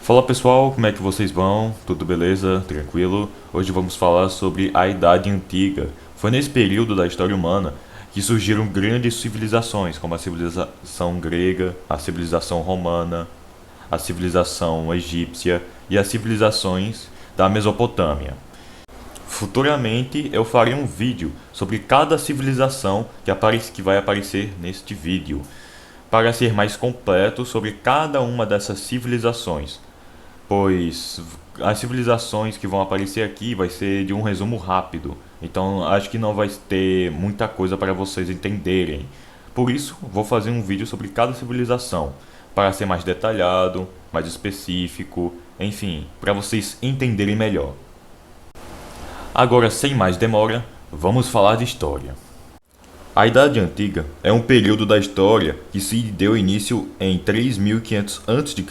Fala pessoal, como é que vocês vão? Tudo beleza? Tranquilo? Hoje vamos falar sobre a Idade Antiga. Foi nesse período da história humana que surgiram grandes civilizações, como a civilização grega, a civilização romana, a civilização egípcia e as civilizações da Mesopotâmia. Futuramente eu farei um vídeo sobre cada civilização que vai aparecer neste vídeo, para ser mais completo sobre cada uma dessas civilizações, pois as civilizações que vão aparecer aqui vai ser de um resumo rápido, então acho que não vai ter muita coisa para vocês entenderem. Por isso, vou fazer um vídeo sobre cada civilização, para ser mais detalhado, mais específico, enfim, para vocês entenderem melhor. Agora, sem mais demora, vamos falar de história. A Idade Antiga é um período da história que se deu início em 3500 a.C.,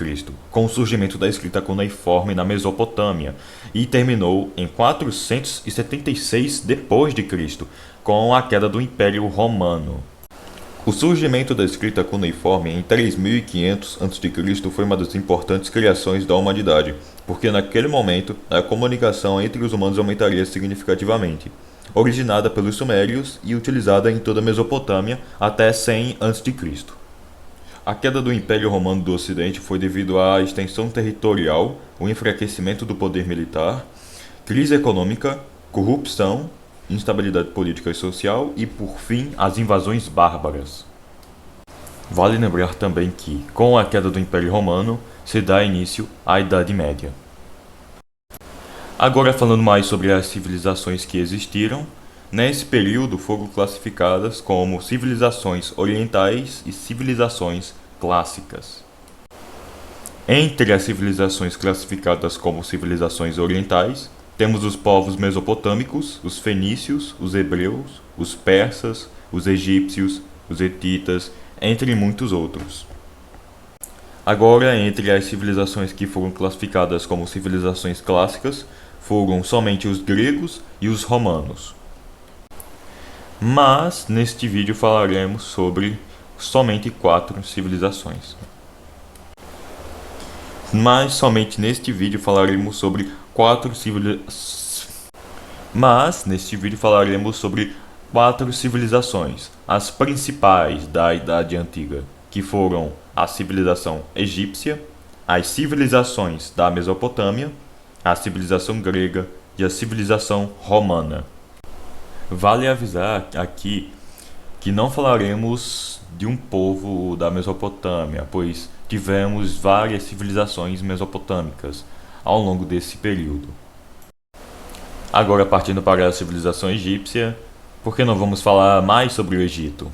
com o surgimento da escrita cuneiforme na Mesopotâmia, e terminou em 476 d.C., com a queda do Império Romano. O surgimento da escrita cuneiforme em 3500 a.C. foi uma das importantes criações da humanidade, porque naquele momento a comunicação entre os humanos aumentaria significativamente. Originada pelos sumérios e utilizada em toda a Mesopotâmia até 100 a.C. A queda do Império Romano do Ocidente foi devido à extensão territorial, o enfraquecimento do poder militar, crise econômica, corrupção, instabilidade política e social e, por fim, as invasões bárbaras. Vale lembrar também que, com a queda do Império Romano, se dá início à Idade Média. Agora, falando mais sobre as civilizações que existiram, nesse período foram classificadas como civilizações orientais e civilizações clássicas. Entre as civilizações classificadas como civilizações orientais, temos os povos mesopotâmicos, os fenícios, os hebreus, os persas, os egípcios, os hetitas, entre muitos outros. Agora, entre as civilizações que foram classificadas como civilizações clássicas, foram somente os gregos e os romanos. Mas, neste vídeo falaremos sobre somente 4 civilizações. Quatro civilizações, as principais da Idade Antiga, que foram a civilização egípcia, as civilizações da Mesopotâmia, a civilização grega e a civilização romana. Vale avisar aqui que não falaremos de um povo da Mesopotâmia, pois tivemos várias civilizações mesopotâmicas ao longo desse período. Agora, partindo para a civilização egípcia, por que não vamos falar mais sobre o Egito?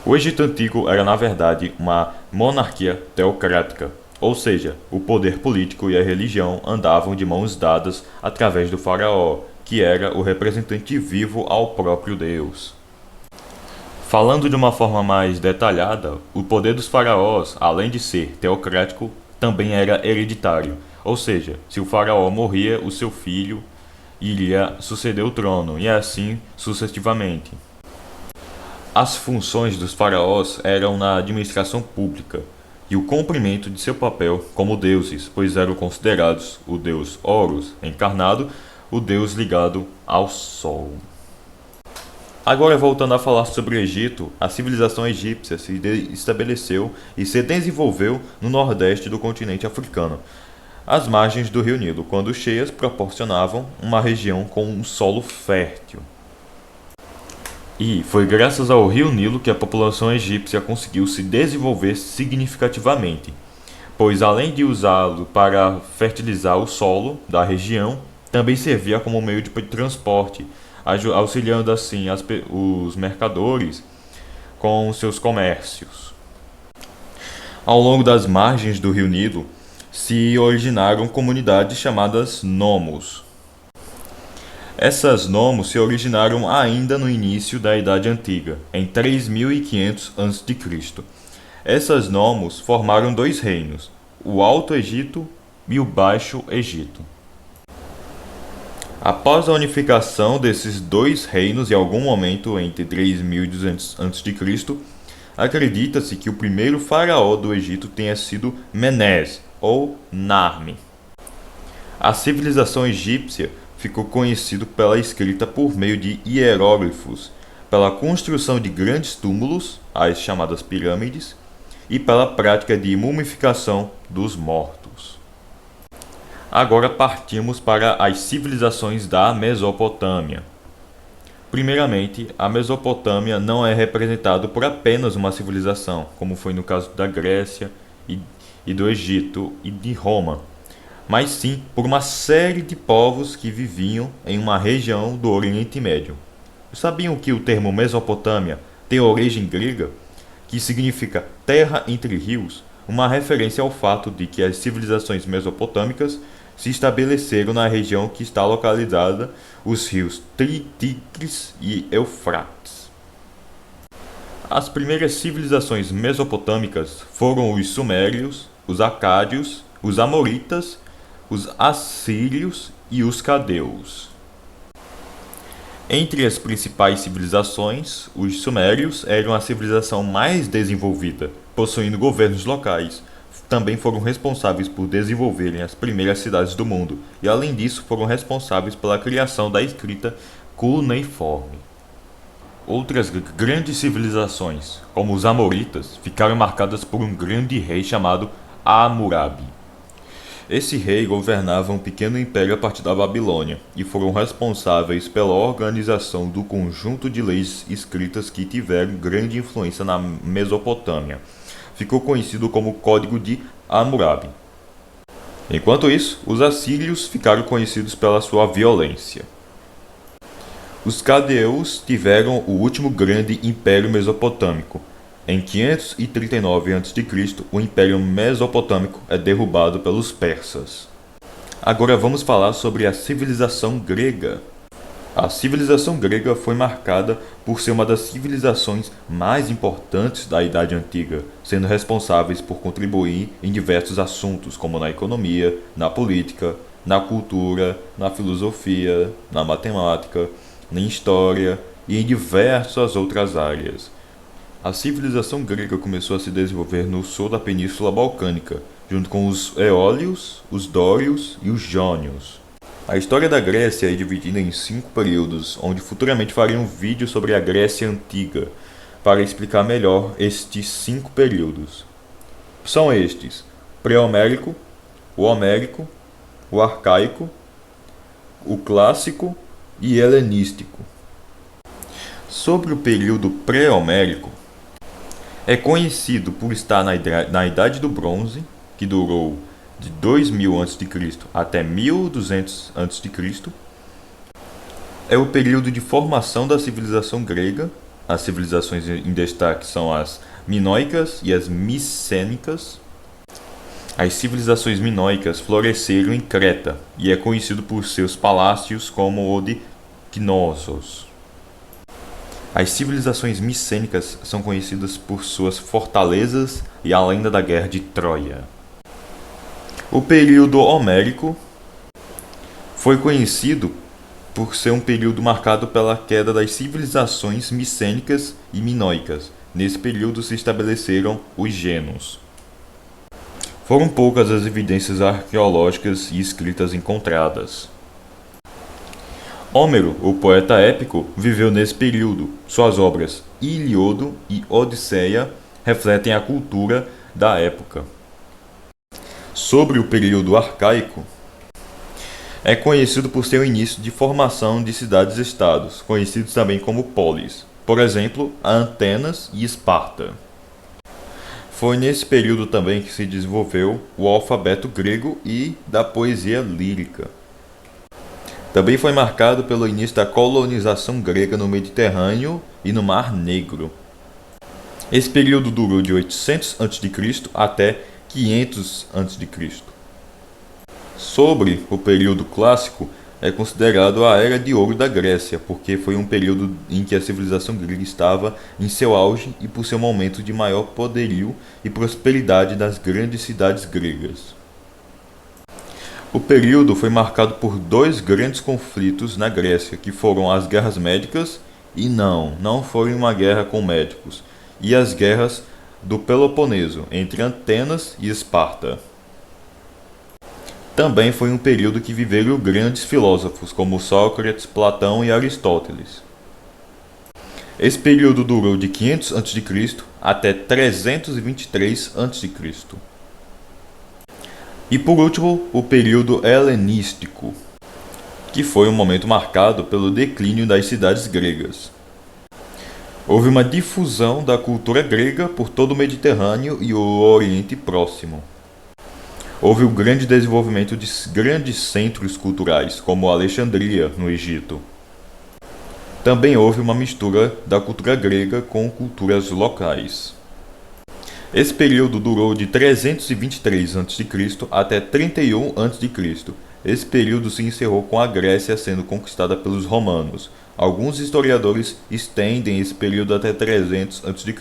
O Egito Antigo era, na verdade, uma monarquia teocrática, ou seja, o poder político e a religião andavam de mãos dadas através do faraó, que era o representante vivo ao próprio Deus. Falando de uma forma mais detalhada, o poder dos faraós, além de ser teocrático, também era hereditário, ou seja, se o faraó morria, o seu filho iria suceder o trono, e assim sucessivamente. As funções dos faraós eram na administração pública e o cumprimento de seu papel como deuses, pois eram considerados o deus Horus encarnado, o deus ligado ao sol. Agora, voltando a falar sobre o Egito, a civilização egípcia se estabeleceu e se desenvolveu no nordeste do continente africano, às margens do rio Nilo, quando cheias proporcionavam uma região com um solo fértil. E foi graças ao rio Nilo que a população egípcia conseguiu se desenvolver significativamente, pois além de usá-lo para fertilizar o solo da região, também servia como meio de transporte, auxiliando assim os mercadores com seus comércios. Ao longo das margens do rio Nilo se originaram comunidades chamadas nomos. Essas nomos se originaram ainda no início da Idade Antiga, em 3500 a.C. Essas nomos formaram 2 reinos, o Alto Egito e o Baixo Egito. Após a unificação desses 2 reinos em algum momento entre 3200 a.C., acredita-se que o primeiro faraó do Egito tenha sido Menés, ou Narme. A civilização egípcia ficou conhecida pela escrita por meio de hieróglifos, pela construção de grandes túmulos, as chamadas pirâmides, e pela prática de mumificação dos mortos. Agora partimos para as civilizações da Mesopotâmia. Primeiramente, a Mesopotâmia não é representada por apenas uma civilização, como foi no caso da Grécia e do Egito e de Roma, mas sim por uma série de povos que viviam em uma região do Oriente Médio. Sabiam que o termo Mesopotâmia tem origem grega, que significa terra entre rios, uma referência ao fato de que as civilizações mesopotâmicas se estabeleceram na região que está localizada os rios Tigres e Eufrates. As primeiras civilizações mesopotâmicas foram os sumérios, os acádios, os amoritas, os assírios e os cadeus. Entre as principais civilizações, os sumérios eram a civilização mais desenvolvida, possuindo governos locais. Também foram responsáveis por desenvolverem as primeiras cidades do mundo, e além disso foram responsáveis pela criação da escrita cuneiforme. Outras grandes civilizações, como os amoritas, ficaram marcadas por um grande rei chamado Hammurabi. Esse rei governava um pequeno império a partir da Babilônia e foram responsáveis pela organização do conjunto de leis escritas que tiveram grande influência na Mesopotâmia. Ficou conhecido como Código de Hammurabi. Enquanto isso, os assírios ficaram conhecidos pela sua violência. Os cadeus tiveram o último grande império mesopotâmico. Em 539 a.C., o Império Mesopotâmico é derrubado pelos persas. Agora vamos falar sobre a civilização grega. A civilização grega foi marcada por ser uma das civilizações mais importantes da Idade Antiga, sendo responsáveis por contribuir em diversos assuntos, como na economia, na política, na cultura, na filosofia, na matemática, na história e em diversas outras áreas. A civilização grega começou a se desenvolver no sul da Península Balcânica, junto com os eólios, os dórios e os jônios. A história da Grécia é dividida em 5 períodos, onde futuramente farei um vídeo sobre a Grécia Antiga, para explicar melhor estes 5 períodos. São estes: pré-homérico, o homérico, o arcaico, o clássico e helenístico. Sobre o período pré-homérico, é conhecido por estar na Idade do Bronze, que durou de 2000 a.C. até 1200 a.C. É o período de formação da civilização grega. As civilizações em destaque são as minoicas e as micênicas. As civilizações minoicas floresceram em Creta e é conhecido por seus palácios como o de Knossos. As civilizações micênicas são conhecidas por suas fortalezas e a lenda da guerra de Troia. O período homérico foi conhecido por ser um período marcado pela queda das civilizações micênicas e minoicas. Nesse período se estabeleceram os gênos. Foram poucas as evidências arqueológicas e escritas encontradas. Homero, o poeta épico, viveu nesse período. Suas obras Ilíodo e Odisseia refletem a cultura da época. Sobre o período arcaico, é conhecido por ser o início de formação de cidades-estados, conhecidos também como polis, por exemplo, Atenas e Esparta. Foi nesse período também que se desenvolveu o alfabeto grego e da poesia lírica. Também foi marcado pelo início da colonização grega no Mediterrâneo e no Mar Negro. Esse período durou de 800 a.C. até 500 a.C. Sobre o período clássico, é considerado a Era de Ouro da Grécia, porque foi um período em que a civilização grega estava em seu auge e por seu momento de maior poderio e prosperidade das grandes cidades gregas. O período foi marcado por 2 grandes conflitos na Grécia, que foram as guerras médicas e não foi uma guerra com médicos, e as guerras do Peloponeso, entre Atenas e Esparta. Também foi um período que viveram grandes filósofos como Sócrates, Platão e Aristóteles. Esse período durou de 500 a.C. até 323 a.C. E por último, o período helenístico, que foi um momento marcado pelo declínio das cidades gregas. Houve uma difusão da cultura grega por todo o Mediterrâneo e o Oriente Próximo. Houve um grande desenvolvimento de grandes centros culturais, como Alexandria, no Egito. Também houve uma mistura da cultura grega com culturas locais. Esse período durou de 323 a.C. até 31 a.C. Esse período se encerrou com a Grécia sendo conquistada pelos romanos. Alguns historiadores estendem esse período até 300 a.C.,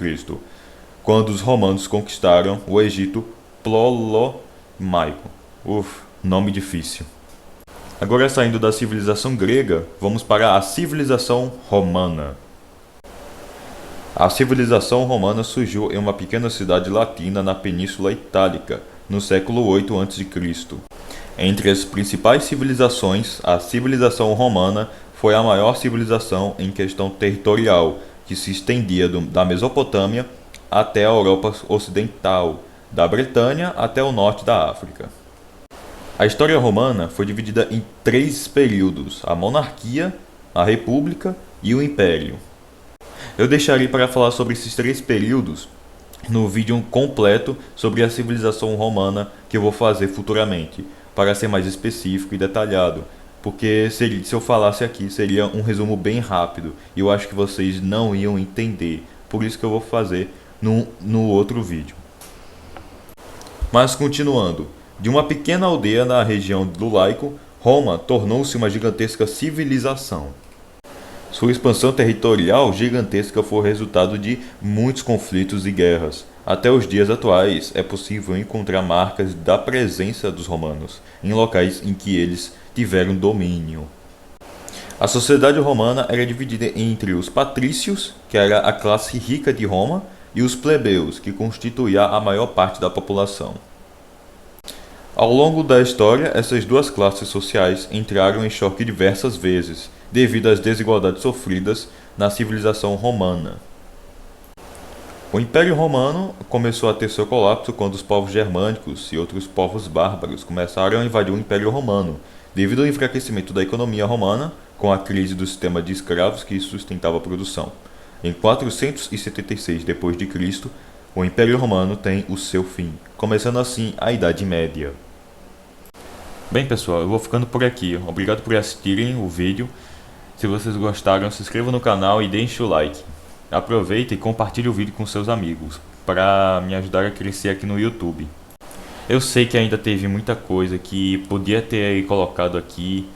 quando os romanos conquistaram o Egito Ptolomaico. Nome difícil. Agora, saindo da civilização grega, vamos para a civilização romana. A civilização romana surgiu em uma pequena cidade latina na Península Itálica, no século 8 a.C. Entre as principais civilizações, a civilização romana foi a maior civilização em questão territorial, que se estendia da Mesopotâmia até a Europa Ocidental, da Bretanha até o norte da África. A história romana foi dividida em 3 períodos: a monarquia, a república e o império. Eu deixarei para falar sobre esses 3 períodos no vídeo completo sobre a civilização romana que eu vou fazer futuramente, para ser mais específico e detalhado, porque se eu falasse aqui seria um resumo bem rápido e eu acho que vocês não iam entender, por isso que eu vou fazer no outro vídeo. Mas continuando, de uma pequena aldeia na região do Laico, Roma tornou-se uma gigantesca civilização. Sua expansão territorial gigantesca foi resultado de muitos conflitos e guerras. Até os dias atuais, é possível encontrar marcas da presença dos romanos em locais em que eles tiveram domínio. A sociedade romana era dividida entre os patrícios, que era a classe rica de Roma, e os plebeus, que constituía a maior parte da população. Ao longo da história, essas duas classes sociais entraram em choque diversas vezes, devido às desigualdades sofridas na civilização romana. O Império Romano começou a ter seu colapso quando os povos germânicos e outros povos bárbaros começaram a invadir o Império Romano, devido ao enfraquecimento da economia romana, com a crise do sistema de escravos que sustentava a produção. Em 476 d.C., o Império Romano tem o seu fim, começando assim a Idade Média. Bem pessoal, eu vou ficando por aqui. Obrigado por assistirem o vídeo. Se vocês gostaram, se inscrevam no canal e deixem o like. Aproveita e compartilhe o vídeo com seus amigos, para me ajudar a crescer aqui no YouTube. Eu sei que ainda teve muita coisa que podia ter colocado aqui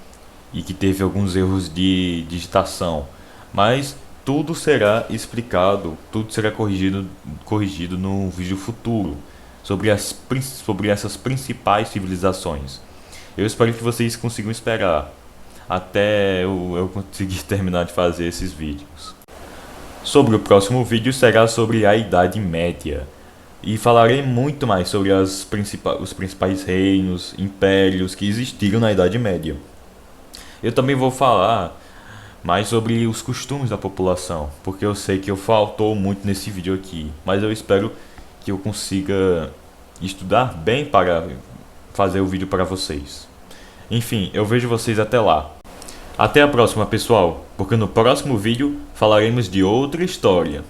e que teve alguns erros de digitação, mas tudo será explicado, tudo será corrigido no vídeo futuro sobre essas principais civilizações. Eu espero que vocês consigam esperar até eu conseguir terminar de fazer esses vídeos. Sobre o próximo vídeo será sobre a Idade Média. E falarei muito mais sobre os principais reinos, impérios que existiram na Idade Média. Eu também vou falar mais sobre os costumes da população, porque eu sei que faltou muito nesse vídeo aqui, mas eu espero que eu consiga estudar bem para fazer o vídeo para vocês. Enfim, eu vejo vocês até lá. Até a próxima, pessoal, porque no próximo vídeo falaremos de outra história.